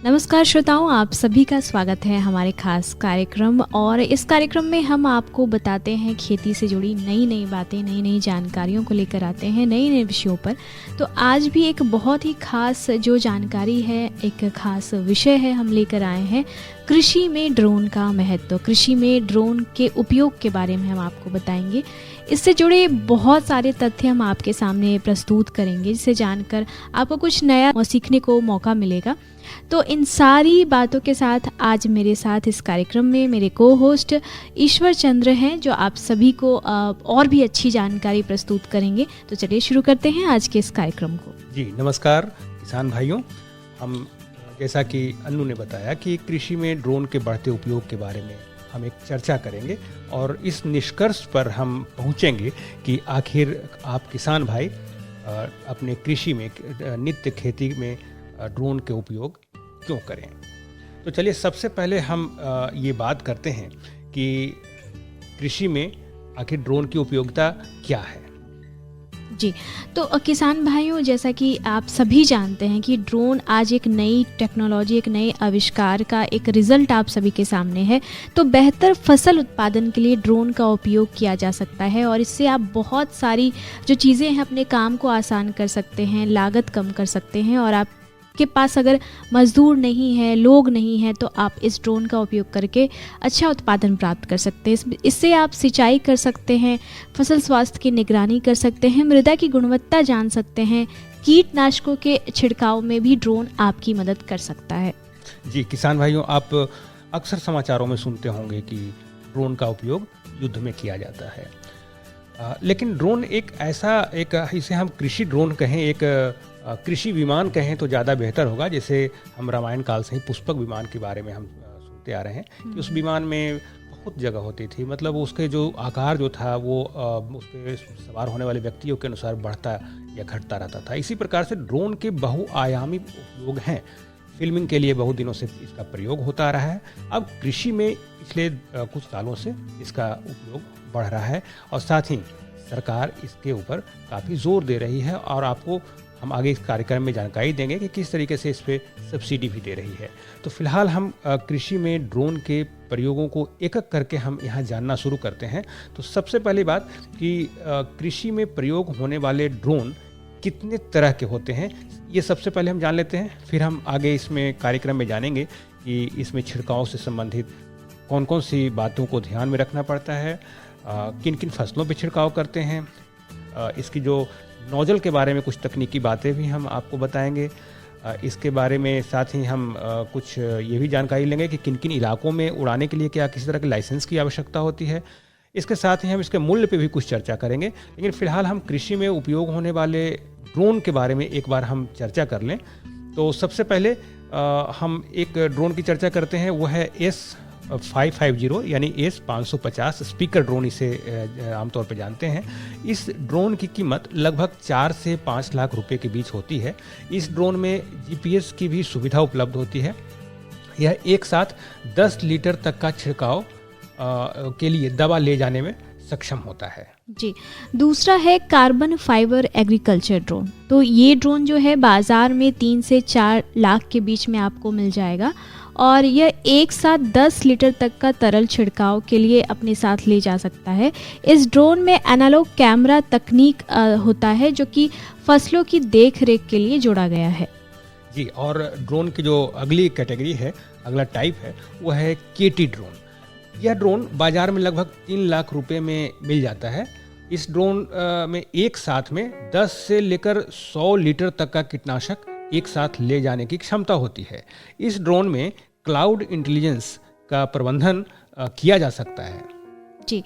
नमस्कार श्रोताओं, आप सभी का स्वागत है हमारे खास कार्यक्रम। और इस कार्यक्रम में हम आपको बताते हैं खेती से जुड़ी नई नई बातें, नई नई जानकारियों को लेकर आते हैं नए नए विषयों पर। तो आज भी एक बहुत ही खास जो जानकारी है, एक खास विषय है, हम लेकर आए हैं कृषि में ड्रोन का महत्व। कृषि में ड्रोन के उपयोग के बारे में हम आपको बताएंगे। इससे जुड़े बहुत सारे तथ्य हम आपके सामने प्रस्तुत करेंगे, जिसे जानकर आपको कुछ नया सीखने को मौका मिलेगा। तो इन सारी बातों के साथ आज मेरे साथ इस कार्यक्रम में मेरे को होस्ट ईश्वर चंद्र हैं, जो आप सभी को और भी अच्छी जानकारी प्रस्तुत करेंगे। तो चलिए शुरू करते हैं आज के इस कार्यक्रम को। जी नमस्कार किसान भाइयों। हम जैसा कि अन्नू ने बताया कि कृषि में ड्रोन के बढ़ते उपयोग के बारे में हम एक चर्चा करेंगे और इस निष्कर्ष पर हम पहुंचेंगे कि आखिर आप किसान भाई अपने कृषि में नित्य खेती में ड्रोन के उपयोग क्यों करें। तो चलिए सबसे पहले हम ये बात करते हैं कि कृषि में आखिर ड्रोन की उपयोगिता क्या है। जी, तो किसान भाइयों, जैसा कि आप सभी जानते हैं कि ड्रोन आज एक नई टेक्नोलॉजी, एक नए आविष्कार का एक रिजल्ट आप सभी के सामने है। तो बेहतर फसल उत्पादन के लिए ड्रोन का उपयोग किया जा सकता है और इससे आप बहुत सारी जो चीज़ें हैं अपने काम को आसान कर सकते हैं, लागत कम कर सकते हैं। और आप के पास अगर मजदूर नहीं है, लोग नहीं है, तो आप इस ड्रोन का उपयोग करके अच्छा उत्पादन प्राप्त कर सकते हैं। इससे आप सिंचाई कर सकते हैं, फसल स्वास्थ्य की निगरानी कर सकते हैं, मृदा की गुणवत्ता जान सकते हैं, कीटनाशकों के छिड़काव में भी ड्रोन आपकी मदद कर सकता है। जी किसान भाइयों, आप अक्सर समाचारों में सुनते होंगे कि ड्रोन का उपयोग युद्ध में किया जाता है। लेकिन ड्रोन एक ऐसा इसे हम कृषि ड्रोन कहें, एक कृषि विमान कहें तो ज़्यादा बेहतर होगा। जैसे हम रामायण काल से ही पुष्पक विमान के बारे में हम सुनते आ रहे हैं कि उस विमान में बहुत जगह होती थी, मतलब उसके जो आकार जो था वो उस पर सवार होने वाले व्यक्तियों के अनुसार बढ़ता या घटता रहता था। इसी प्रकार से ड्रोन के बहुआयामी उपयोग हैं। फिल्मिंग के लिए बहुत दिनों से इसका प्रयोग होता रहा है। अब कृषि में पिछले कुछ सालों से इसका उपयोग बढ़ रहा है और साथ ही सरकार इसके ऊपर काफ़ी जोर दे रही है और आपको हम आगे इस कार्यक्रम में जानकारी देंगे कि किस तरीके से इस पर सब्सिडी भी दे रही है। तो फिलहाल हम कृषि में ड्रोन के प्रयोगों को एक एक करके हम यहाँ जानना शुरू करते हैं। तो सबसे पहली बात कि कृषि में प्रयोग होने वाले ड्रोन कितने तरह के होते हैं, ये सबसे पहले हम जान लेते हैं। फिर हम आगे इसमें कार्यक्रम में जानेंगे कि इसमें छिड़काव से संबंधित कौन कौन सी बातों को ध्यान में रखना पड़ता है, किन किन फसलों पर छिड़काव करते हैं, इसकी जो नोजल के बारे में कुछ तकनीकी बातें भी हम आपको बताएंगे। इसके बारे में साथ ही हम कुछ ये भी जानकारी लेंगे कि किन किन इलाकों में उड़ाने के लिए क्या किसी तरह के लाइसेंस की आवश्यकता होती है। इसके साथ ही हम इसके मूल्य पे भी कुछ चर्चा करेंगे। लेकिन फिलहाल हम कृषि में उपयोग होने वाले ड्रोन के बारे में एक बार हम चर्चा कर लें। तो सबसे पहले हम एक ड्रोन की चर्चा करते हैं, वो है S550 यानी S550 स्पीकर ड्रोन इसे आमतौर पर जानते हैं। इस ड्रोन की कीमत लगभग 4 से 5 लाख रुपए के बीच होती है। इस ड्रोन में GPS की भी सुविधा उपलब्ध होती है। यह एक साथ 10 लीटर तक का छिड़काव के लिए दवा ले जाने में सक्षम होता है। जी, दूसरा है कार्बन फाइबर एग्रीकल्चर ड्रोन। तो ये ड्रोन जो है बाज़ार में 3 से 4 लाख के बीच में आपको मिल जाएगा और यह एक साथ 10 लीटर तक का तरल छिड़काव के लिए अपने साथ ले जा सकता है। इस ड्रोन में एनालॉग कैमरा तकनीक होता है, जो कि फसलों की देख रेख के लिए जोड़ा गया है। जी, और ड्रोन की जो अगली कैटेगरी है, अगला टाइप है, वो है KT ड्रोन। यह ड्रोन बाजार में लगभग 3 लाख रुपए में मिल जाता है। इस ड्रोन में एक साथ में 10 से लेकर 100 लीटर तक का कीटनाशक एक साथ ले जाने की क्षमता होती है। इस ड्रोन में क्लाउड इंटेलिजेंस का प्रबंधन किया जा सकता है। जी,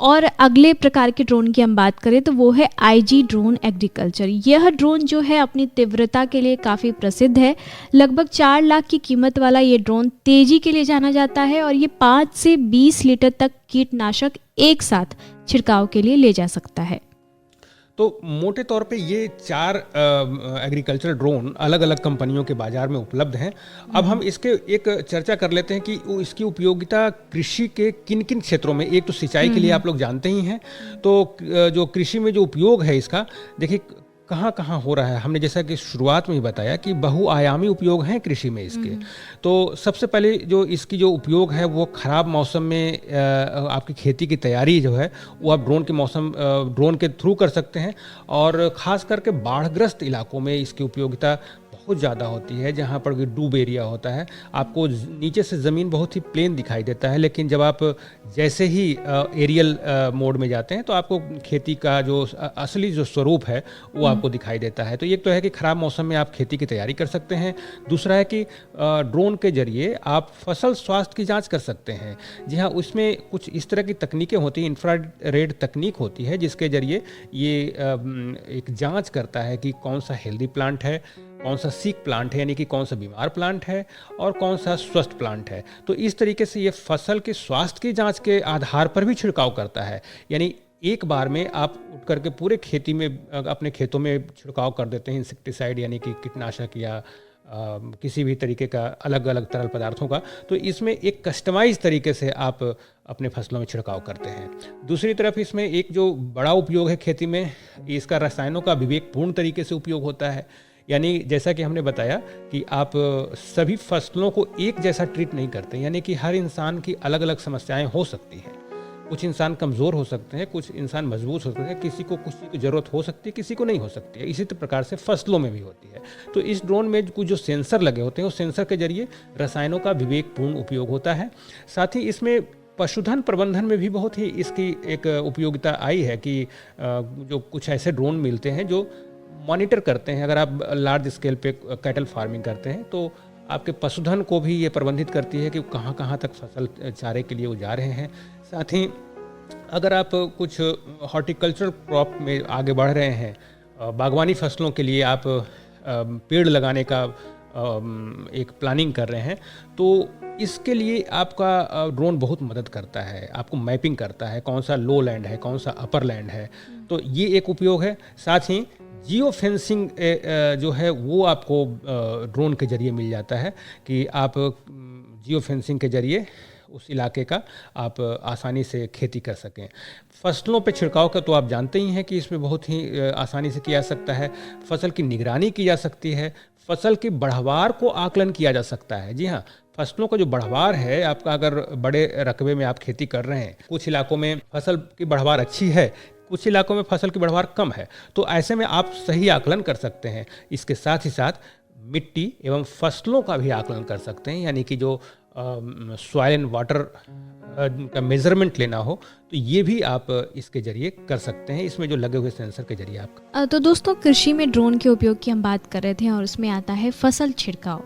और अगले प्रकार के ड्रोन की हम बात करें तो वो है IG ड्रोन एग्रीकल्चर। यह ड्रोन जो है अपनी तीव्रता के लिए काफ़ी प्रसिद्ध है। लगभग 4 लाख की कीमत वाला ये ड्रोन तेज़ी के लिए जाना जाता है और ये 5 से 20 लीटर तक कीटनाशक एक साथ छिड़काव के लिए ले जा सकता है। तो मोटे तौर पे ये 4 एग्रीकल्चर ड्रोन अलग अलग कंपनियों के बाजार में उपलब्ध हैं। अब हम इसके एक चर्चा कर लेते हैं कि इसकी उपयोगिता कृषि के किन किन क्षेत्रों में। एक तो सिंचाई के लिए आप लोग जानते ही हैं। तो जो कृषि में जो उपयोग है इसका, देखिए कहाँ कहाँ हो रहा है, हमने जैसा कि शुरुआत में ही बताया कि बहुआयामी उपयोग हैं कृषि में इसके। तो सबसे पहले जो इसकी जो उपयोग है वो ख़राब मौसम में आपकी खेती की तैयारी जो है वो आप ड्रोन के थ्रू कर सकते हैं, और ख़ास करके बाढ़ग्रस्त इलाकों में इसकी उपयोगिता बहुत ज़्यादा होती है, जहाँ पर भी डूब एरिया होता है। आपको नीचे से ज़मीन बहुत ही प्लेन दिखाई देता है, लेकिन जब आप जैसे ही एरियल मोड में जाते हैं तो आपको खेती का जो असली जो स्वरूप है वो आपको दिखाई देता है। तो एक तो है कि ख़राब मौसम में आप खेती की तैयारी कर सकते हैं। दूसरा है कि ड्रोन के जरिए आप फसल स्वास्थ्य की जाँच कर सकते हैं। जी हाँ, उसमें कुछ इस तरह की तकनीकें होती हैं, इंफ्रारेड तकनीक होती है, जिसके जरिए ये एक जाँच करता है कि कौन सा हेल्दी प्लांट है, कौन सा सिक प्लांट है, यानी कि कौन सा बीमार प्लांट है, और कौन सा स्वस्थ प्लांट है। तो इस तरीके से ये फसल के स्वास्थ्य की जांच के आधार पर भी छिड़काव करता है। यानी एक बार में आप उठ करके पूरे खेती में अपने खेतों में छिड़काव कर देते हैं इंसेक्टिसाइड, यानी कि कीटनाशक या किसी भी तरीके का अलग अलग तरल पदार्थों का। तो इसमें एक कस्टमाइज तरीके से आप अपने फसलों में छिड़काव करते हैं। दूसरी तरफ इसमें एक जो बड़ा उपयोग है खेती में, इसका रसायनों का विवेकपूर्ण तरीके से उपयोग होता है। यानी जैसा कि हमने बताया कि आप सभी फसलों को एक जैसा ट्रीट नहीं करते, यानी कि हर इंसान की अलग अलग समस्याएं हो सकती हैं। कुछ इंसान कमज़ोर हो सकते हैं, कुछ इंसान मजबूत हो सकते हैं, किसी को कुछ चीज़ की ज़रूरत हो सकती है, किसी को नहीं हो सकती है। इसी प्रकार से फसलों में भी होती है। तो इस ड्रोन में कुछ जो सेंसर लगे होते हैं, उस सेंसर के जरिए रसायनों का विवेकपूर्ण उपयोग होता है। साथ ही इसमें पशुधन प्रबंधन में भी बहुत ही इसकी एक उपयोगिता आई है कि जो कुछ ऐसे ड्रोन मिलते हैं जो मॉनिटर करते हैं। अगर आप लार्ज स्केल पे कैटल फार्मिंग करते हैं तो आपके पशुधन को भी ये प्रबंधित करती है कि कहाँ कहाँ तक फसल चारे के लिए वो जा रहे हैं। साथ ही अगर आप कुछ हॉर्टिकल्चरल क्रॉप में आगे बढ़ रहे हैं, बागवानी फसलों के लिए आप पेड़ लगाने का एक प्लानिंग कर रहे हैं, तो इसके लिए आपका ड्रोन बहुत मदद करता है। आपको मैपिंग करता है कौन सा लो लैंड है, कौन सा अपर लैंड है। तो ये एक उपयोग है। साथ ही जियो फेंसिंग जो है वो आपको ड्रोन के जरिए मिल जाता है कि आप जियो फेंसिंग के जरिए उस इलाके का आप आसानी से खेती कर सकें। फसलों पे छिड़काव का तो आप जानते ही हैं कि इसमें बहुत ही आसानी से किया जा सकता है। फसल की निगरानी की जा सकती है, फसल की बढ़वार को आकलन किया जा सकता है। जी हाँ, फसलों का जो बढ़वार है आपका, अगर बड़े रकबे में आप खेती कर रहे हैं, कुछ इलाकों में फसल की बढ़वार अच्छी है, कुछ इलाकों में फसल की बढ़वार कम है, तो ऐसे में आप सही आकलन कर सकते हैं। इसके साथ ही साथ मिट्टी एवं फसलों का भी आकलन कर सकते हैं, यानी कि जो सॉइल एंड वाटर का मेजरमेंट लेना हो तो ये भी आप इसके जरिए कर सकते हैं, इसमें जो लगे हुए सेंसर के जरिए आप। तो दोस्तों, कृषि में ड्रोन के उपयोग की हम बात कर रहे थे और उसमें आता है फसल छिड़काव।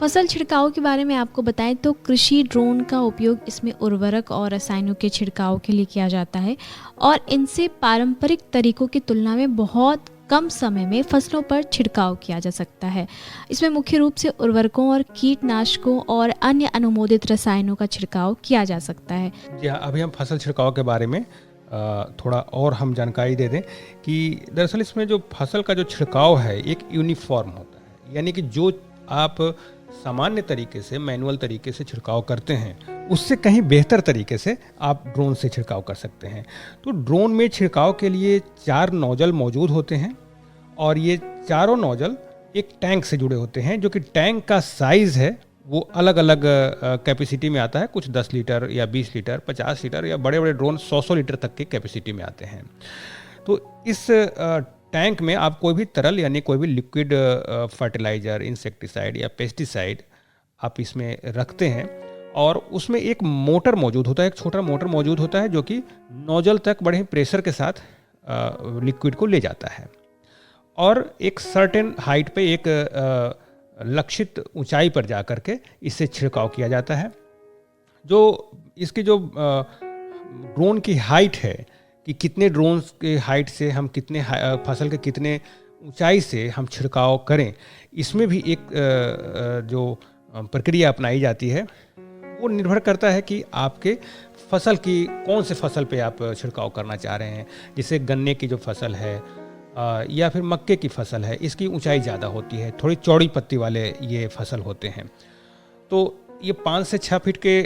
फसल छिड़काव के बारे में आपको बताएं तो कृषि ड्रोन का उपयोग इसमें उर्वरक और रसायनों के छिड़काव के लिए किया जाता है, और इनसे पारंपरिक तरीकों की तुलना में बहुत कम समय में फसलों पर छिड़काव किया जा सकता है। इसमें मुख्य रूप से उर्वरकों और कीटनाशकों और अन्य अनुमोदित रसायनों का छिड़काव किया जा सकता है। जी हाँ, अभी हम फसल छिड़काव के बारे में थोड़ा और हम जानकारी दे दें कि दरअसल इसमें जो फसल का जो छिड़काव है एक यूनिफॉर्म होता है, यानी कि जो आप सामान्य तरीके से मैनुअल तरीके से छिड़काव करते हैं उससे कहीं बेहतर तरीके से आप ड्रोन से छिड़काव कर सकते हैं। तो ड्रोन में छिड़काव के लिए 4 नोजल मौजूद होते हैं, और ये चारों नोजल एक टैंक से जुड़े होते हैं, जो कि टैंक का साइज़ है वो अलग अलग कैपेसिटी में आता है। कुछ 10 लीटर या 20 लीटर, 50 लीटर, या बड़े बड़े ड्रोन 100 लीटर तक की कैपेसिटी में आते हैं। तो इस टैंक में आप कोई भी तरल यानी कोई भी लिक्विड फर्टिलाइज़र, इंसेक्टिसाइड या पेस्टिसाइड आप इसमें रखते हैं, और उसमें एक मोटर मौजूद होता है, एक छोटा मोटर मौजूद होता है जो कि नोजल तक बड़े प्रेशर के साथ लिक्विड को ले जाता है, और एक सर्टेन हाइट पे एक लक्षित ऊंचाई पर जा कर के इससे छिड़काव किया जाता है। जो इसकी जो ड्रोन की हाइट है कि कितने ड्रोन के हाइट से हम कितने फसल के कितने ऊंचाई से हम छिड़काव करें, इसमें भी एक जो प्रक्रिया अपनाई जाती है वो निर्भर करता है कि आपके फसल की कौन से फसल पे आप छिड़काव करना चाह रहे हैं। जैसे गन्ने की जो फसल है या फिर मक्के की फसल है, इसकी ऊंचाई ज़्यादा होती है, थोड़ी चौड़ी पत्ती वाले ये फसल होते हैं। तो ये 5 से 6 फीट के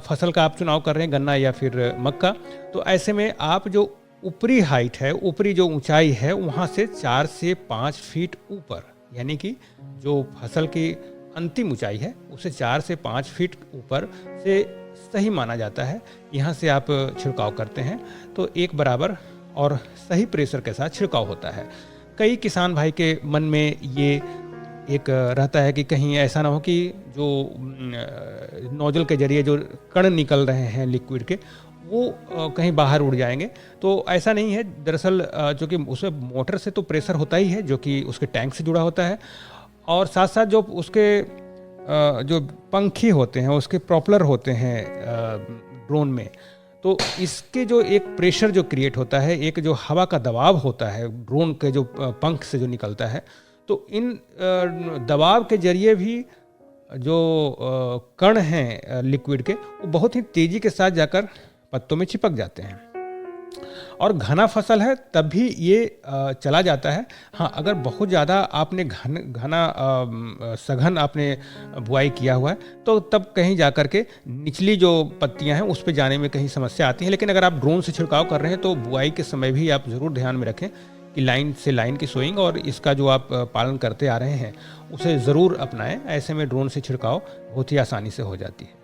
फसल का आप चुनाव कर रहे हैं, गन्ना या फिर मक्का, तो ऐसे में आप जो ऊपरी हाइट है, ऊपरी जो ऊंचाई है वहाँ से 4 से 5 फीट ऊपर, यानी कि जो फसल की अंतिम ऊंचाई है उसे 4 से 5 फीट ऊपर से सही माना जाता है। यहाँ से आप छिड़काव करते हैं तो एक बराबर और सही प्रेशर के साथ छिड़काव होता है। कई किसान भाई के मन में ये एक रहता है कि कहीं ऐसा ना हो कि जो नोजल के जरिए जो कण निकल रहे हैं लिक्विड के वो कहीं बाहर उड़ जाएंगे। तो ऐसा नहीं है, दरअसल चूँकि उसमें मोटर से तो प्रेशर होता ही है जो कि उसके टैंक से जुड़ा होता है, और साथ साथ जो उसके जो पंखी होते हैं, उसके प्रोपेलर होते हैं ड्रोन में, तो इसके जो एक प्रेशर जो क्रिएट होता है, एक जो हवा का दबाव होता है ड्रोन के जो पंख से जो निकलता है, तो इन दबाव के जरिए भी जो कण हैं लिक्विड के वो बहुत ही तेज़ी के साथ जाकर पत्तों में चिपक जाते हैं, और घना फसल है तब भी ये चला जाता है। हाँ, अगर बहुत ज़्यादा आपने घना सघन आपने बुआई किया हुआ है तो तब कहीं जा कर के निचली जो पत्तियां हैं उस पे जाने में कहीं समस्या आती है। लेकिन अगर आप ड्रोन से छिड़काव कर रहे हैं तो बुआई के समय भी आप ज़रूर ध्यान में रखें कि लाइन से लाइन की सोइंग और इसका जो आप पालन करते आ रहे हैं उसे ज़रूर अपनाएं। ऐसे में ड्रोन से छिड़काव बहुत ही आसानी से हो जाती है।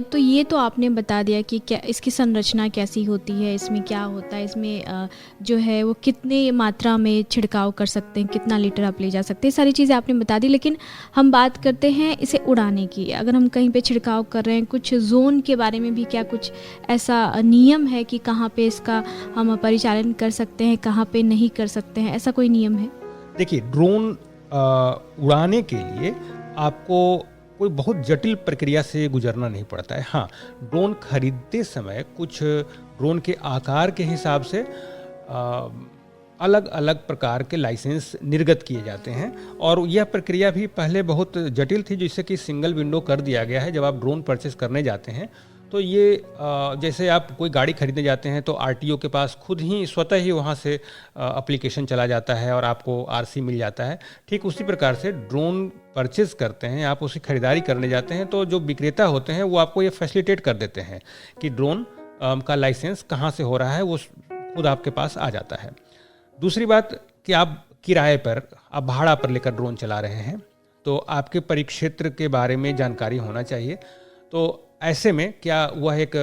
तो ये तो आपने बता दिया कि क्या इसकी संरचना कैसी होती है, इसमें क्या होता है, इसमें जो है वो कितने मात्रा में छिड़काव कर सकते हैं, कितना लीटर आप ले जा सकते हैं, सारी चीज़ें आपने बता दी। लेकिन हम बात करते हैं इसे उड़ाने की। अगर हम कहीं पे छिड़काव कर रहे हैं, कुछ जोन के बारे में भी क्या कुछ ऐसा नियम है कि कहाँ पे इसका हम परिचालन कर सकते हैं, कहाँ पे नहीं कर सकते हैं, ऐसा कोई नियम है? देखिए, ड्रोन उड़ाने के लिए आपको कोई बहुत जटिल प्रक्रिया से गुजरना नहीं पड़ता है। हाँ, ड्रोन खरीदते समय कुछ ड्रोन के आकार के हिसाब से अलग अलग प्रकार के लाइसेंस निर्गत किए जाते हैं, और यह प्रक्रिया भी पहले बहुत जटिल थी, जिससे कि सिंगल विंडो कर दिया गया है। जब आप ड्रोन परचेस करने जाते हैं तो ये जैसे आप कोई गाड़ी खरीदने जाते हैं तो आरटीओ के पास खुद ही स्वतः ही वहाँ से एप्लीकेशन चला जाता है और आपको आरसी मिल जाता है। ठीक उसी प्रकार से ड्रोन परचेज करते हैं, आप उसकी खरीदारी करने जाते हैं तो जो विक्रेता होते हैं वो आपको ये फैसिलिटेट कर देते हैं कि ड्रोन का लाइसेंस कहाँ से हो रहा है, वो खुद आपके पास आ जाता है। दूसरी बात कि आप किराए पर, आप भाड़ा पर लेकर ड्रोन चला रहे हैं तो आपके परिक्षेत्र के बारे में जानकारी होना चाहिए। तो ऐसे में क्या वह एक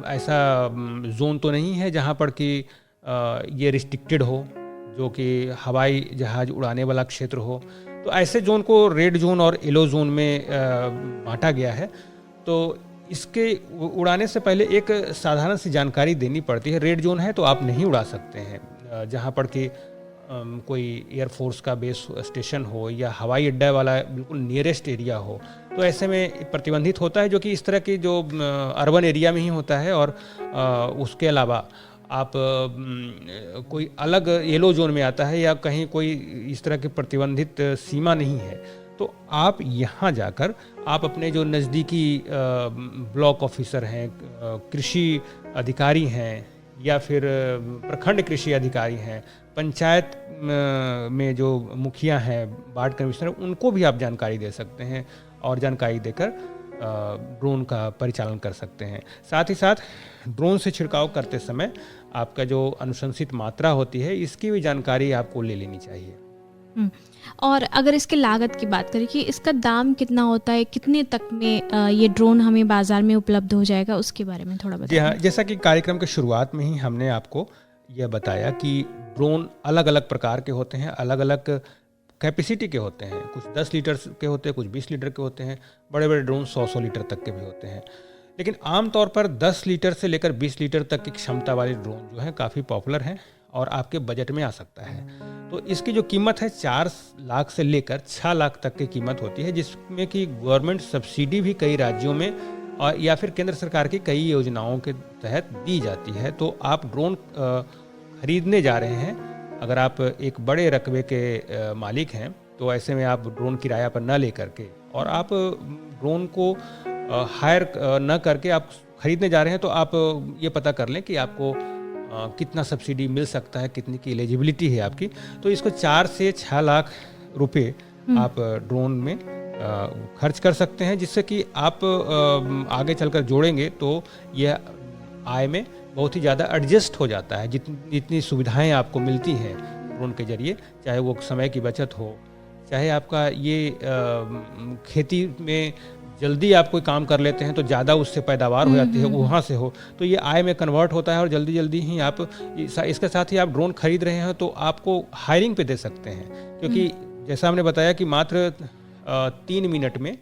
ऐसा जोन तो नहीं है जहाँ पर कि ये रिस्ट्रिक्टेड हो, जो कि हवाई जहाज़ उड़ाने वाला क्षेत्र हो। तो ऐसे जोन को रेड जोन और येलो जोन में बांटा गया है। तो इसके उड़ाने से पहले एक साधारण सी जानकारी देनी पड़ती है। रेड जोन है तो आप नहीं उड़ा सकते हैं जहाँ पर कि कोई एयरफोर्स का बेस स्टेशन हो या हवाई अड्डा वाला बिल्कुल नियरेस्ट एरिया हो, तो ऐसे में प्रतिबंधित होता है, जो कि इस तरह की जो अर्बन एरिया में ही होता है। और उसके अलावा आप कोई अलग येलो जोन में आता है या कहीं कोई इस तरह की प्रतिबंधित सीमा नहीं है, तो आप यहाँ जाकर आप अपने जो नज़दीकी ब्लॉक ऑफिसर हैं, कृषि अधिकारी हैं या फिर प्रखंड कृषि अधिकारी हैं, पंचायत में जो मुखिया हैं, वार्ड कमिश्नर, उनको भी आप जानकारी दे सकते हैं और जानकारी देकर ड्रोन का परिचालन कर सकते हैं। साथ ही साथ ड्रोन से छिड़काव करते समय आपका जो अनुशंसित मात्रा होती है, इसकी भी जानकारी आपको ले लेनी चाहिए। और अगर इसके लागत की बात करें कि इसका दाम कितना होता है, कितने तक में ये ड्रोन हमें बाज़ार में उपलब्ध हो जाएगा, उसके बारे में थोड़ा बताइए। जी हाँ, जैसा कि कार्यक्रम के शुरुआत में ही हमने आपको यह बताया कि ड्रोन अलग अलग प्रकार के होते हैं, अलग अलग कैपेसिटी के होते हैं। कुछ 10 लीटर के होते हैं, कुछ 20 लीटर के होते हैं, बड़े बड़े ड्रोन 100 लीटर तक के भी होते हैं। लेकिन आमतौर पर 10 लीटर से लेकर 20 लीटर तक की क्षमता वाले ड्रोन जो है काफ़ी पॉपुलर हैं और आपके बजट में आ सकता है। तो इसकी जो कीमत है 4 लाख से लेकर 6 लाख तक की कीमत होती है, जिसमें कि गवर्नमेंट सब्सिडी भी कई राज्यों में और या फिर केंद्र सरकार की कई योजनाओं के तहत दी जाती है। तो आप ड्रोन खरीदने जा रहे हैं, अगर आप एक बड़े रकबे के मालिक हैं, तो ऐसे में आप ड्रोन किराया पर न ले करके और आप ड्रोन को हायर न करके आप खरीदने जा रहे हैं, तो आप ये पता कर लें कि आपको कितना सब्सिडी मिल सकता है, कितनी की एलिजिबिलिटी है आपकी। तो इसको 4 से 6 लाख रुपए आप ड्रोन में खर्च कर सकते हैं, जिससे कि आप आगे चलकर जोड़ेंगे तो यह आय में बहुत ही ज़्यादा एडजस्ट हो जाता है। जितनी सुविधाएं आपको मिलती हैं ड्रोन के जरिए, चाहे वो समय की बचत हो, चाहे आपका ये खेती में जल्दी आप कोई काम कर लेते हैं तो ज़्यादा उससे पैदावार हो जाती है, वहाँ से हो तो ये आय में कन्वर्ट होता है और जल्दी जल्दी ही आप इसके साथ ही आप ड्रोन खरीद रहे हैं तो आपको हायरिंग पे दे सकते हैं, क्योंकि जैसा हमने बताया कि मात्र 3 मिनट में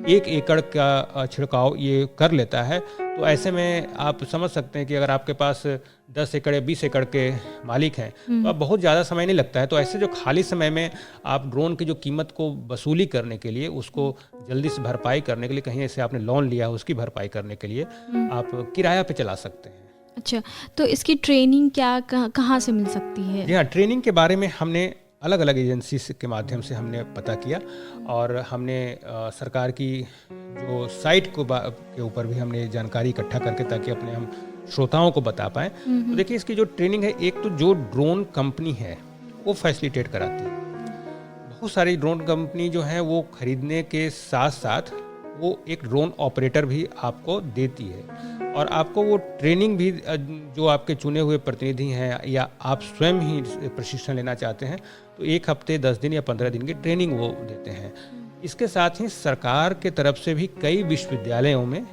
1 एकड़ का छिड़काव ये कर लेता है। तो ऐसे में आप समझ सकते हैं कि अगर आपके पास 10 एकड़ या 20 एकड़ के मालिक हैं तो अब बहुत ज़्यादा समय नहीं लगता है। तो ऐसे जो खाली समय में आप ड्रोन की जो कीमत को वसूली करने के लिए, उसको जल्दी से भरपाई करने के लिए, कहीं ऐसे आपने लोन लिया है उसकी भरपाई करने के लिए आप किराया पे चला सकते हैं। अच्छा, तो इसकी ट्रेनिंग क्या कहाँ से मिल सकती है? जी हाँ, ट्रेनिंग के बारे में हमने अलग अलग एजेंसी के माध्यम से हमने पता किया और हमने सरकार की जो साइट के ऊपर भी हमने जानकारी इकट्ठा करके, ताकि अपने हम श्रोताओं को बता पाएँ। तो देखिए, इसकी जो ट्रेनिंग है, एक तो जो ड्रोन कंपनी है वो फैसिलिटेट कराती है। बहुत सारी ड्रोन कंपनी जो है वो खरीदने के साथ साथ वो एक ड्रोन ऑपरेटर भी आपको देती है और आपको वो ट्रेनिंग भी, जो आपके चुने हुए प्रतिनिधि हैं या आप स्वयं ही प्रशिक्षण लेना चाहते हैं तो 1 हफ्ते 10 दिन या 15 दिन की ट्रेनिंग वो देते हैं। इसके साथ ही सरकार के तरफ से भी कई विश्वविद्यालयों में,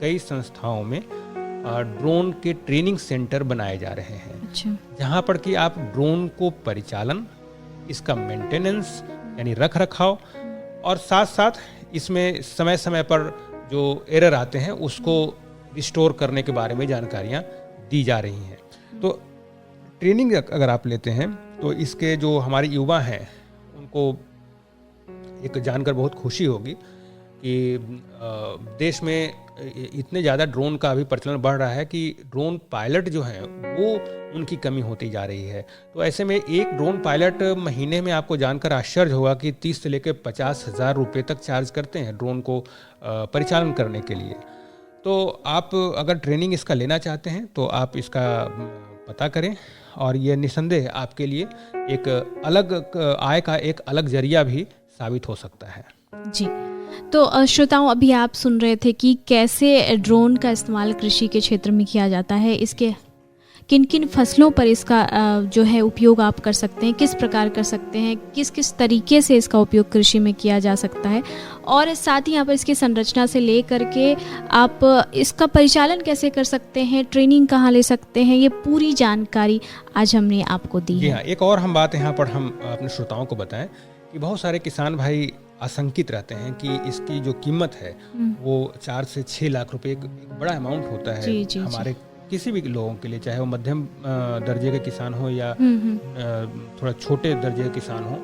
कई संस्थाओं में ड्रोन के ट्रेनिंग सेंटर बनाए जा रहे हैं। अच्छा। जहाँ पर कि आप ड्रोन को परिचालन, इसका मेंटेनेंस यानी रख रखाव और साथ साथ इसमें समय समय पर जो एरर आते हैं उसको रिस्टोर करने के बारे में जानकारियाँ दी जा रही हैं। तो ट्रेनिंग अगर आप लेते हैं तो इसके जो हमारे युवा हैं उनको एक जानकर बहुत खुशी होगी कि देश में इतने ज़्यादा ड्रोन का अभी प्रचलन बढ़ रहा है कि ड्रोन पायलट जो हैं वो उनकी कमी होती जा रही है। तो ऐसे में एक ड्रोन पायलट महीने में, आपको जानकर आश्चर्य होगा कि 30 से लेकर 50,000 रुपये तक चार्ज करते हैं ड्रोन को परिचालन करने के लिए। तो आप अगर ट्रेनिंग इसका लेना चाहते हैं तो आप इसका पता करें और ये निसंदेह आपके लिए एक अलग आय का एक अलग जरिया भी साबित हो सकता है। जी, तो श्रोताओं, अभी आप सुन रहे थे कि कैसे ड्रोन का इस्तेमाल कृषि के क्षेत्र में किया जाता है, इसके किन किन फसलों पर इसका जो है उपयोग आप कर सकते हैं, किस प्रकार कर सकते हैं, किस किस तरीके से इसका उपयोग कृषि में किया जा सकता है, और साथ ही यहाँ पर इसकी संरचना से ले करके आप इसका परिचालन कैसे कर सकते हैं, ट्रेनिंग कहाँ ले सकते हैं, ये पूरी जानकारी आज हमने आपको दी है। हाँ, एक और हम बात यहाँ पर हम अपने श्रोताओं को बताएं कि बहुत सारे किसान भाई आशंकित रहते हैं कि इसकी जो कीमत है वो 4 से 6 लाख रुपए एक बड़ा अमाउंट होता है। जी, जी, हमारे किसी भी लोगों के लिए, चाहे वो मध्यम दर्जे के किसान हो या थोड़ा छोटे दर्जे के किसान हो,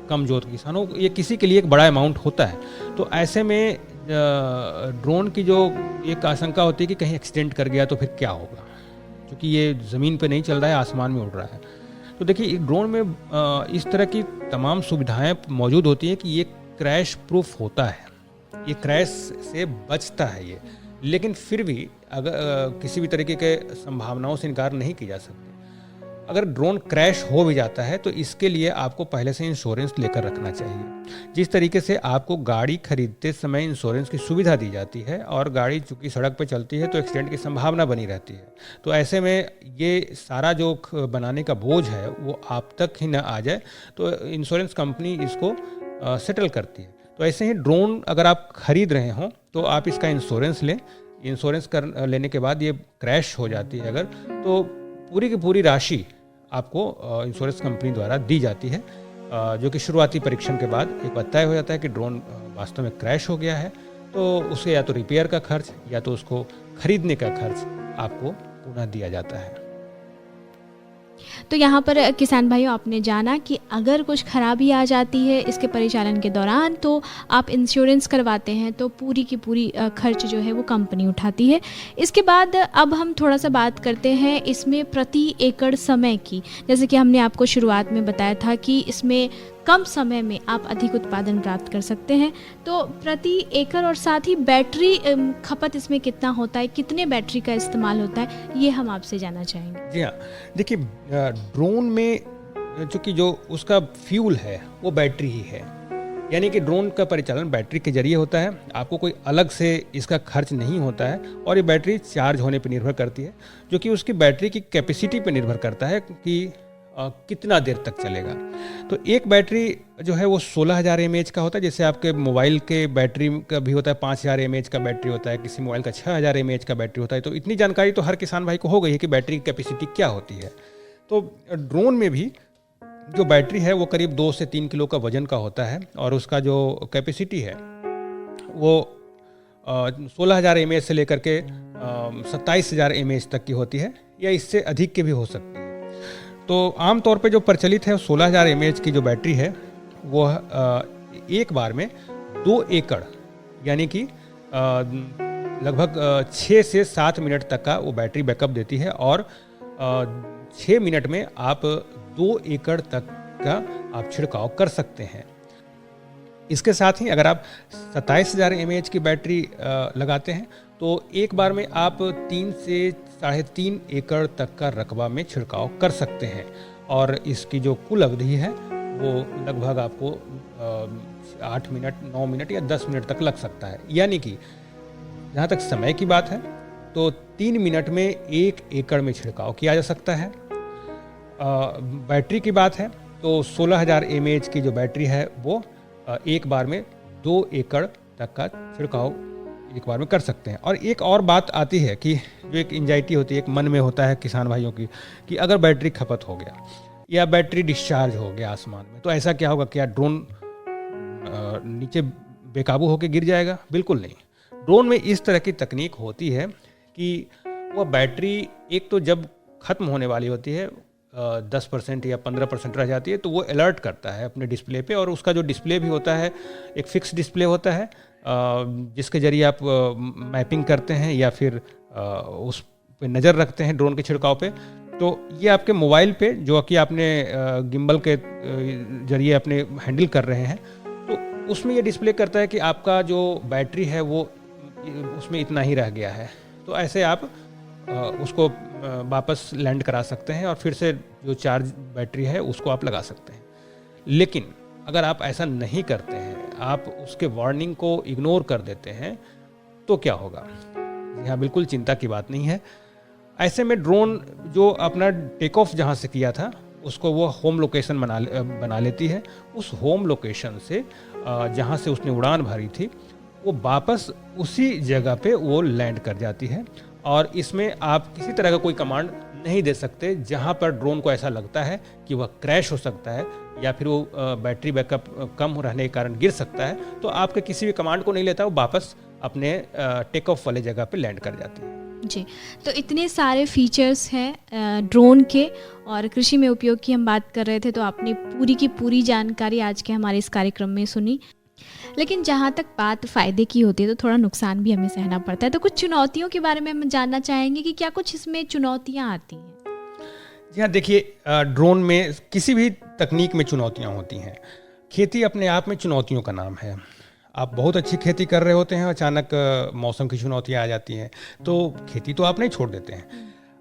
कम जोत के किसान हो, ये किसी के लिए एक बड़ा अमाउंट होता है। तो ऐसे में ड्रोन की जो एक आशंका होती है कि कहीं एक्सीडेंट कर गया तो फिर क्या होगा, क्योंकि ये ज़मीन पे नहीं चल रहा है, आसमान में उड़ रहा है। तो देखिए, ड्रोन में इस तरह की तमाम सुविधाएं मौजूद होती हैं कि ये क्रैश प्रूफ होता है, ये क्रैश से बचता है ये, लेकिन फिर भी अगर किसी भी तरीके के संभावनाओं से इनकार नहीं की जा सकती। अगर ड्रोन क्रैश हो भी जाता है तो इसके लिए आपको पहले से इंश्योरेंस लेकर रखना चाहिए। जिस तरीके से आपको गाड़ी खरीदते समय इंश्योरेंस की सुविधा दी जाती है और गाड़ी चूँकि सड़क पर चलती है तो एक्सीडेंट की संभावना बनी रहती है, तो ऐसे में ये सारा जो बनाने का बोझ है वो आप तक ही ना आ जाए, तो इंश्योरेंस कंपनी इसको सेटल करती है। तो ऐसे ही ड्रोन अगर आप खरीद रहे हों तो आप इसका इंश्योरेंस लें। इंश्योरेंस लेने के बाद ये क्रैश हो जाती है अगर, तो पूरी की पूरी राशि आपको इंश्योरेंस कंपनी द्वारा दी जाती है, जो कि शुरुआती परीक्षण के बाद एक बार तय हो जाता है कि ड्रोन वास्तव में क्रैश हो गया है, तो उसे या तो रिपेयर का खर्च या तो उसको खरीदने का खर्च आपको पुनः दिया जाता है। तो यहाँ पर किसान भाइयों, आपने जाना कि अगर कुछ खराबी आ जाती है इसके परिचालन के दौरान तो आप इंश्योरेंस करवाते हैं तो पूरी की पूरी खर्च जो है वो कंपनी उठाती है। इसके बाद अब हम थोड़ा सा बात करते हैं इसमें प्रति एकड़ समय की। जैसे कि हमने आपको शुरुआत में बताया था कि इसमें कम समय में आप अधिक उत्पादन प्राप्त कर सकते हैं, तो प्रति एकड़ और साथ ही बैटरी खपत इसमें कितना होता है, कितने बैटरी का इस्तेमाल होता है, ये हम आपसे जानना चाहेंगे। जी हाँ, देखिए, ड्रोन में चूँकि जो उसका फ्यूल है वो बैटरी ही है, यानी कि ड्रोन का परिचालन बैटरी के जरिए होता है, आपको कोई अलग से इसका खर्च नहीं होता है और ये बैटरी चार्ज होने पर निर्भर करती है, जो कि उसकी बैटरी की कैपेसिटी पर निर्भर करता है कि कितना देर तक चलेगा। तो एक बैटरी जो है वो 16,000 mAh का होता है, जैसे आपके मोबाइल के बैटरी का भी होता है 5,000 mAh का बैटरी होता है, किसी मोबाइल का 6,000 mAh का बैटरी होता है। तो इतनी जानकारी तो हर किसान भाई को हो गई है कि बैटरी की कैपेसिटी क्या होती है। तो ड्रोन में भी जो बैटरी है वो करीब 2 से 3 किलो का वजन का होता है और उसका जो कैपेसिटी है वो 16,000 mAh से लेकर के 27,000 mAh तक की होती है, या इससे अधिक की भी हो सकती है। तो आमतौर पे जो प्रचलित है 16,000 mAh की जो बैटरी है वो एक बार में 2 एकड़ यानी कि लगभग 6 से 7 मिनट तक का वो बैटरी बैकअप देती है और 6 मिनट में आप 2 एकड़ तक का आप छिड़काव कर सकते हैं। इसके साथ ही अगर आप 27,000 mAh की बैटरी लगाते हैं तो एक बार में आप 3 से 3.5 एकड़ तक का रकबा में छिड़काव कर सकते हैं और इसकी जो कुल अवधि है वो लगभग आपको 8 मिनट, 9 मिनट या 10 मिनट तक लग सकता है। यानी कि जहाँ तक समय की बात है तो 3 मिनट में 1 एकड़ में छिड़काव किया जा सकता है। बैटरी की बात है तो 16,000 mAh की जो बैटरी है वो एक बार में 2 एकड़ तक का छिड़काव एक बार में कर सकते हैं। और एक और बात आती है कि जो एक एंजाइटी होती है, एक मन में होता है किसान भाइयों की कि अगर बैटरी खपत हो गया या बैटरी डिस्चार्ज हो गया आसमान में तो ऐसा क्या होगा, क्या ड्रोन नीचे बेकाबू होकर गिर जाएगा? बिल्कुल नहीं। ड्रोन में इस तरह की तकनीक होती है कि वह बैटरी एक तो जब खत्म होने वाली होती है 10% या 15% रह जाती है तो वो अलर्ट करता है अपने डिस्प्ले पे, और उसका जो डिस्प्ले भी होता है एक फिक्स डिस्प्ले होता है जिसके जरिए आप मैपिंग करते हैं या फिर उस पे नज़र रखते हैं ड्रोन के छिड़काव पे। तो ये आपके मोबाइल पे जो कि आपने गिम्बल के जरिए अपने हैंडल कर रहे हैं तो उसमें ये डिस्प्ले करता है कि आपका जो बैटरी है वो उसमें इतना ही रह गया है। तो ऐसे आप उसको वापस लैंड करा सकते हैं और फिर से जो चार्ज बैटरी है उसको आप लगा सकते हैं। लेकिन अगर आप ऐसा नहीं करते हैं, आप उसके वार्निंग को इग्नोर कर देते हैं तो क्या होगा? यहाँ बिल्कुल चिंता की बात नहीं है। ऐसे में ड्रोन जो अपना टेक ऑफ जहाँ से किया था उसको वो होम लोकेशन बना लेती है। उस होम लोकेशन से जहाँ से उसने उड़ान भरी थी वो वापस उसी जगह पे वो लैंड कर जाती है और इसमें आप किसी तरह का कोई कमांड नहीं दे सकते जहाँ पर ड्रोन को ऐसा लगता है कि वह क्रैश हो सकता है या फिर वो बैटरी बैकअप कम रहने के कारण गिर सकता है। तो आपके किसी भी कमांड को नहीं लेता, वो वापस अपने टेक ऑफ वाले जगह पे लैंड कर जाती है। जी, तो इतने सारे फीचर्स हैं ड्रोन के और कृषि में उपयोग की हम बात कर रहे थे, तो आपने पूरी की पूरी जानकारी आज के हमारे इस कार्यक्रम में सुनी। लेकिन जहाँ तक बात फ़ायदे की होती है तो थोड़ा नुकसान भी हमें सहना पड़ता है। तो कुछ चुनौतियों के बारे में हम जानना चाहेंगे कि क्या कुछ इसमें चुनौतियाँ आती हैं? जी हाँ, देखिए ड्रोन में किसी भी तकनीक में चुनौतियाँ होती हैं। खेती अपने आप में चुनौतियों का नाम है। आप बहुत अच्छी खेती कर रहे होते हैं, अचानक मौसम की चुनौतियाँ आ जाती हैं तो खेती तो आप नहीं छोड़ देते हैं।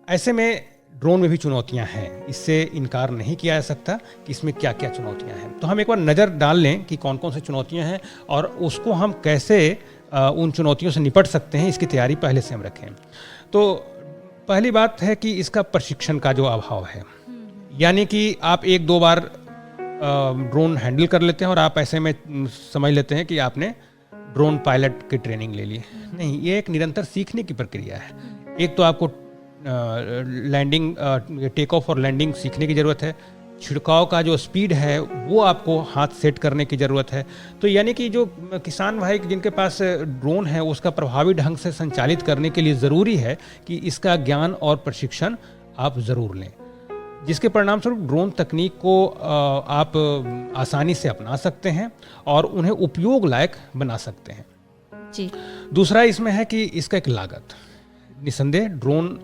ऐसे में ड्रोन में भी चुनौतियां हैं, इससे इनकार नहीं किया जा सकता कि इसमें क्या क्या चुनौतियां हैं। तो हम एक बार नज़र डाल लें कि कौन कौन सी चुनौतियां हैं और उसको हम कैसे उन चुनौतियों से निपट सकते हैं, इसकी तैयारी पहले से हम रखें। तो पहली बात है कि इसका प्रशिक्षण का जो अभाव है, यानी कि आप 1-2 बार ड्रोन हैंडल कर लेते हैं और आप ऐसे में समझ लेते हैं कि आपने ड्रोन पायलट की ट्रेनिंग ले ली। नहीं, ये एक निरंतर सीखने की प्रक्रिया है। एक तो आपको लैंडिंग, टेक ऑफ और लैंडिंग सीखने की ज़रूरत है। छिड़काव का जो स्पीड है वो आपको हाथ सेट करने की ज़रूरत है। तो यानी कि जो किसान भाई जिनके पास ड्रोन है उसका प्रभावी ढंग से संचालित करने के लिए ज़रूरी है कि इसका ज्ञान और प्रशिक्षण आप ज़रूर लें, जिसके परिणाम स्वरूप ड्रोन तकनीक को आप आसानी से अपना सकते हैं और उन्हें उपयोग लायक बना सकते हैं। जी। दूसरा इसमें है कि इसका एक लागत, निसंदेह ड्रोन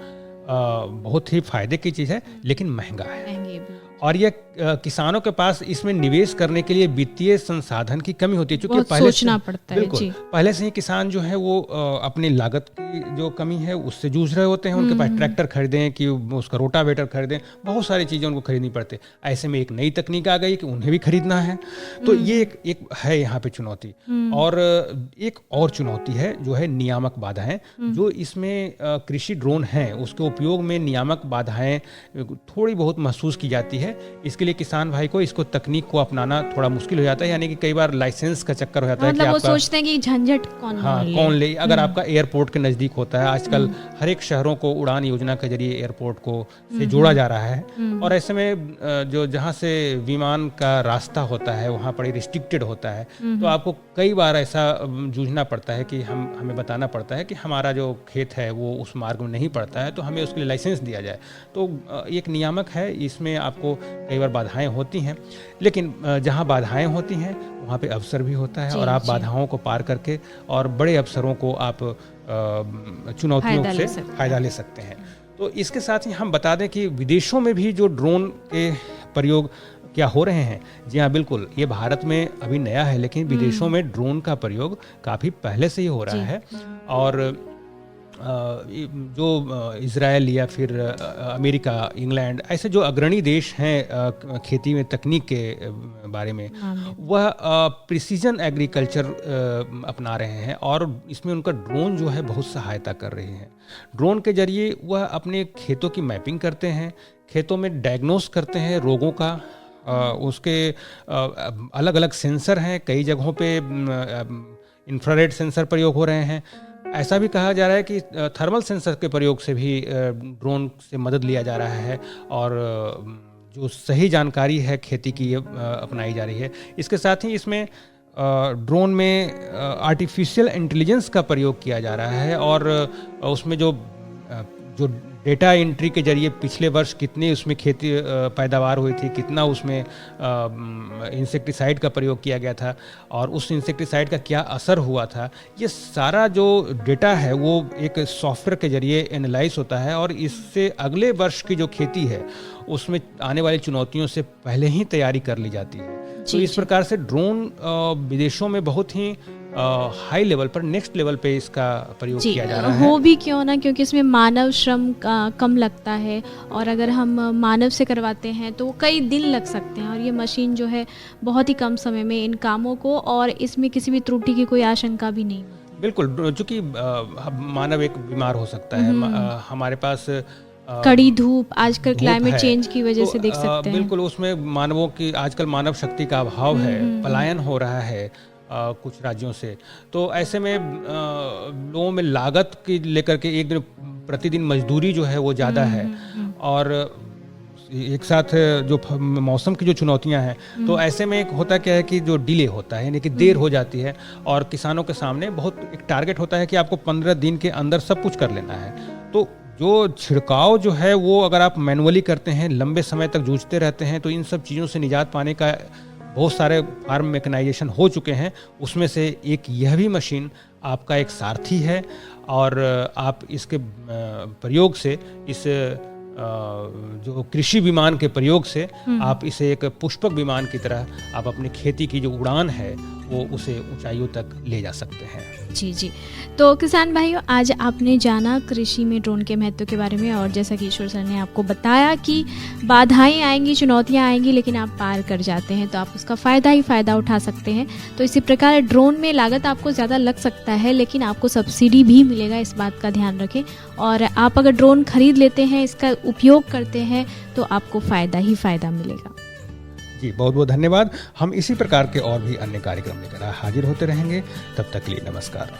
बहुत ही फायदे की चीज़ है लेकिन महंगा है और ये किसानों के पास इसमें निवेश करने के लिए वित्तीय संसाधन की कमी होती है, क्योंकि बहुत पहले सोचना पड़ता है। बिल्कुल जी। पहले से ही किसान जो है वो अपनी लागत की जो कमी है उससे जूझ रहे होते हैं। उनके पास ट्रैक्टर खरीदें कि उसका रोटावेटर खरीदें, बहुत सारी चीज़ें उनको खरीदनी पड़ती है। ऐसे में एक नई तकनीक आ गई कि उन्हें भी खरीदना है, तो ये एक है यहाँ पे चुनौती। और एक और चुनौती है जो है नियामक बाधाएं, जो इसमें कृषि ड्रोन हैं उसके उपयोग में नियामक बाधाएं थोड़ी बहुत महसूस की जाती है। इसके लिए किसान भाई को इसको तकनीक को अपनाना थोड़ा मुश्किल हो जाता है, यानी कि कई बार लाइसेंस का चक्कर हो जाता है कि मतलब वो आपका सोचते हैं कि झंझट कौन ले। अगर आपका एयरपोर्ट के नज़दीक होता है, आजकल हर एक शहरों को उड़ान योजना के जरिए एयरपोर्ट को से जोड़ा जा रहा है, और ऐसे में जो जहाँ से विमान का रास्ता होता है वहाँ पर रिस्ट्रिक्टेड होता है, तो आपको कई बार ऐसा जूझना पड़ता है कि हमें बताना पड़ता है कि हमारा जो खेत है वो उस मार्ग में नहीं पड़ता है, तो हमें उसके लिए लाइसेंस दिया जाए। तो एक नियामक है, इसमें आपको कई बार बाधाएं होती हैं, लेकिन जहाँ बाधाएं होती हैं वहाँ पे अवसर भी होता है, और आप बाधाओं को पार करके और बड़े अवसरों को आप चुनौतियों से फायदा ले सकते हैं। तो इसके साथ ही हम बता दें कि विदेशों में भी जो ड्रोन के प्रयोग क्या हो रहे हैं। जी हाँ, बिल्कुल, ये भारत में अभी नया है, लेकिन विदेशों में ड्रोन का प्रयोग काफ़ी पहले से ही हो रहा है। और जो इज़राइल या फिर अमेरिका, इंग्लैंड, ऐसे जो अग्रणी देश हैं खेती में तकनीक के बारे में, वह प्रिसीजन एग्रीकल्चर अपना रहे हैं, और इसमें उनका ड्रोन जो है बहुत सहायता कर रहे हैं। ड्रोन के जरिए वह अपने खेतों की मैपिंग करते हैं, खेतों में डायग्नोस करते हैं रोगों का। उसके अलग अलग सेंसर हैं, कई जगहों पे इंफ्रारेड सेंसर प्रयोग हो रहे हैं। ऐसा भी कहा जा रहा है कि थर्मल सेंसर के प्रयोग से भी ड्रोन से मदद लिया जा रहा है, और जो सही जानकारी है खेती की अपनाई जा रही है। इसके साथ ही इसमें ड्रोन में आर्टिफिशियल इंटेलिजेंस का प्रयोग किया जा रहा है, और उसमें जो डेटा एंट्री के जरिए पिछले वर्ष कितनी उसमें खेती पैदावार हुई थी, कितना उसमें इंसेक्टिसाइड का प्रयोग किया गया था, और उस इंसेक्टिसाइड का क्या असर हुआ था, ये सारा जो डेटा है वो एक सॉफ्टवेयर के जरिए एनालाइज होता है, और इससे अगले वर्ष की जो खेती है उसमें आने वाली चुनौतियों से पहले ही तैयारी कर ली जाती है। तो इस प्रकार से ड्रोन विदेशों में बहुत ही हाई लेवल पर, नेक्स्ट लेवल पे इसका प्रयोग किया जा रहा है। हो भी क्यों ना, क्योंकि इसमें मानव श्रम कम लगता है, और अगर हम मानव से करवाते हैं तो कई दिन लग सकते हैं, और ये मशीन जो है बहुत ही कम समय में इन कामों को, और इसमें किसी भी त्रुटि की कोई आशंका भी नहीं। बिल्कुल, चूँकि मानव एक बीमार हो सकता है, हमारे पास कड़ी धूप आजकल क्लाइमेट चेंज की वजह से देख सकते हैं। बिल्कुल, उसमें मानवों की आजकल मानव शक्ति का अभाव है, पलायन हो रहा है कुछ राज्यों से। तो ऐसे में लोगों में लागत की लेकर के एक दिन प्रतिदिन मजदूरी जो है वो ज़्यादा है, और एक साथ जो मौसम की जो चुनौतियां हैं, तो ऐसे में एक होता क्या है कि जो डिले होता है, यानी कि देर हो जाती है, और किसानों के सामने बहुत एक टारगेट होता है कि आपको 15 दिन के अंदर सब कुछ कर लेना है। तो जो छिड़काव जो है वो अगर आप मैनुअली करते हैं, लंबे समय तक जूझते रहते हैं, तो इन सब चीज़ों से निजात पाने का बहुत सारे फार्म मैकेनाइजेशन हो चुके हैं। उसमें से एक यह भी मशीन आपका एक सारथी है, और आप इसके प्रयोग से, इस जो कृषि विमान के प्रयोग से, आप इसे एक पुष्पक विमान की तरह आप अपनी खेती की जो उड़ान है वो उसे ऊंचाइयों तक ले जा सकते हैं। जी जी। तो किसान भाइयों, आज आपने जाना कृषि में ड्रोन के महत्व के बारे में, और जैसा कि ईश्वर सर ने आपको बताया कि बाधाएं आएंगी, चुनौतियां आएंगी, लेकिन आप पार कर जाते हैं तो आप उसका फ़ायदा ही फ़ायदा उठा सकते हैं। तो इसी प्रकार ड्रोन में लागत आपको ज़्यादा लग सकता है, लेकिन आपको सब्सिडी भी मिलेगा, इस बात का ध्यान रखें। और आप अगर ड्रोन खरीद लेते हैं, इसका उपयोग करते हैं, तो आपको फ़ायदा ही फ़ायदा मिलेगा। जी, बहुत बहुत धन्यवाद। हम इसी प्रकार के और भी अन्य कार्यक्रम लेकर हाजिर होते रहेंगे। तब तक के लिए नमस्कार।